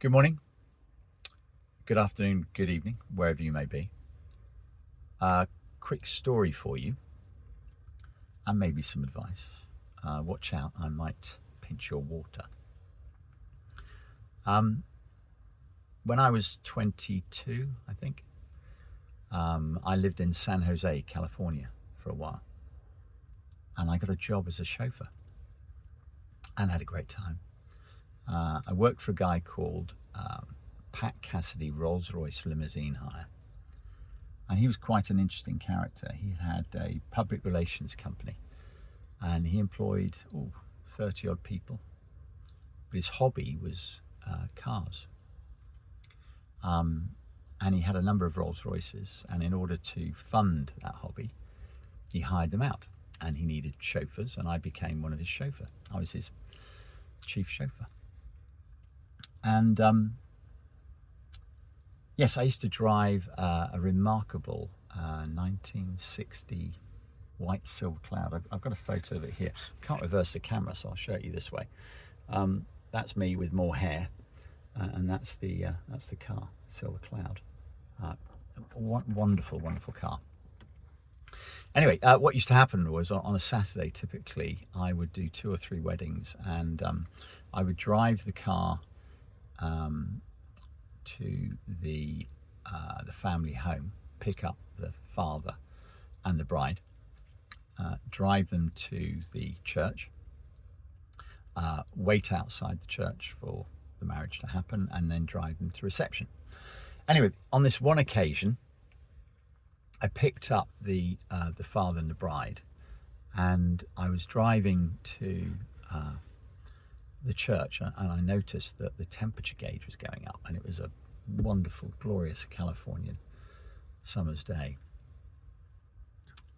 Good morning, good afternoon, good evening, wherever you may be. Quick story for you, and maybe some advice. Watch out, I might pinch your water. When I was 22, I think, I lived in San Jose, California for a while. And I got a job as a chauffeur and had a great time. I worked for a guy called Pat Cassidy Rolls-Royce Limousine Hire. And he was quite an interesting character. He had a public relations company and he employed 30 odd people. But his hobby was cars. And he had a number of Rolls Royces, and in order to fund that hobby, he hired them out, and he needed chauffeurs, and I became one of his chauffeurs. I was his chief chauffeur. And yes, I used to drive a remarkable 1960 white silver cloud. I've got a photo of it here. I can't reverse the camera, so I'll show it you this way. That's me with more hair, and that's the car, silver cloud. Wonderful, wonderful car. Anyway, what used to happen was on a Saturday, typically, I would do 2 or 3 weddings, and I would drive the car to the family home, pick up the father and the bride, drive them to the church, wait outside the church for the marriage to happen, and then drive them to reception. Anyway, on this one occasion, I picked up the father and the bride, and I was driving to the church, and I noticed that the temperature gauge was going up, and it was a wonderful, glorious Californian summer's day.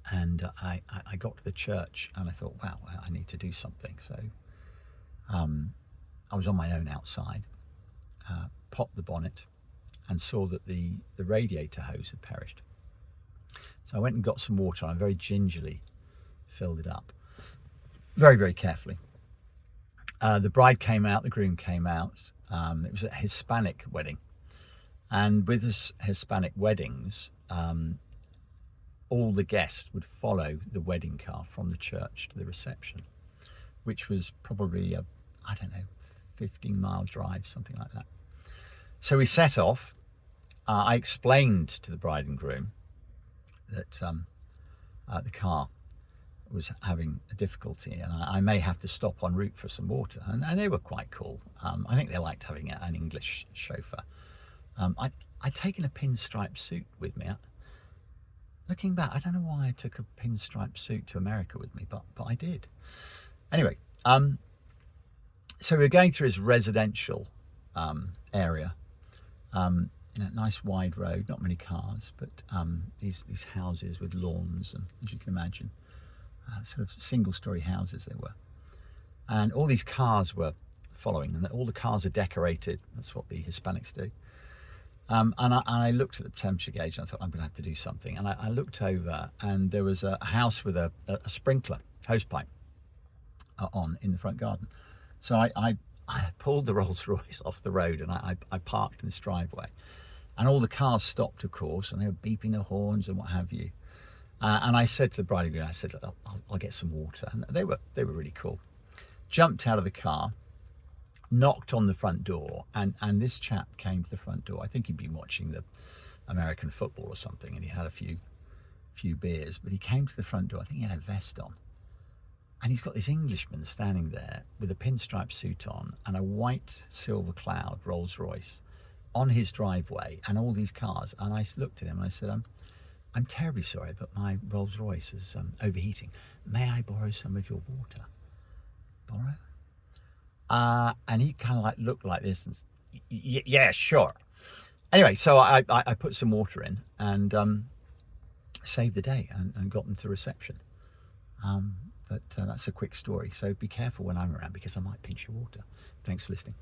And I got to the church, and I thought, wow, I need to do something. So I was on my own outside, popped the bonnet, and saw that the radiator hose had perished. So I went and got some water, and I very gingerly filled it up, very, very carefully. The bride came out, the groom came out. It was a Hispanic wedding. And with this Hispanic weddings, all the guests would follow the wedding car from the church to the reception, which was probably a, 15-mile drive, something like that. So we set off. I explained to the bride and groom that the car was having a difficulty, and I may have to stop en route for some water. And they were quite cool. I think they liked having an English chauffeur. I'd taken a pinstripe suit with me. Looking back, I don't know why I took a pinstripe suit to America with me, but I did. Anyway, so we were going through this residential area. Nice wide road, not many cars, but these houses with lawns, and as you can imagine, sort of single-story houses they were. And all these cars were following, and all the cars are decorated. That's what the Hispanics do. And I looked at the temperature gauge, and I thought, I'm going to have to do something. And I looked over, and there was a house with a sprinkler hose pipe on in the front garden. So I pulled the Rolls Royce off the road, and I parked in this driveway. And all the cars stopped, of course, and they were beeping their horns and what have you. And I said to the bride and groom, I said, look, I'll get some water. And they were really cool. Jumped out of the car, knocked on the front door, and this chap came to the front door. I think he'd been watching the American football or something, and he had a few beers, but he came to the front door. I think he had a vest on. And he's got this Englishman standing there with a pinstripe suit on and a white silver cloud Rolls Royce on his driveway, and all these cars. And I looked at him and I said, I'm terribly sorry, but my Rolls Royce is overheating. May I borrow some of your water? Borrow? And he kind of looked like this and yeah, sure. Anyway, so I put some water in and saved the day and got them to reception. But that's a quick story. So be careful when I'm around, because I might pinch your water. Thanks for listening.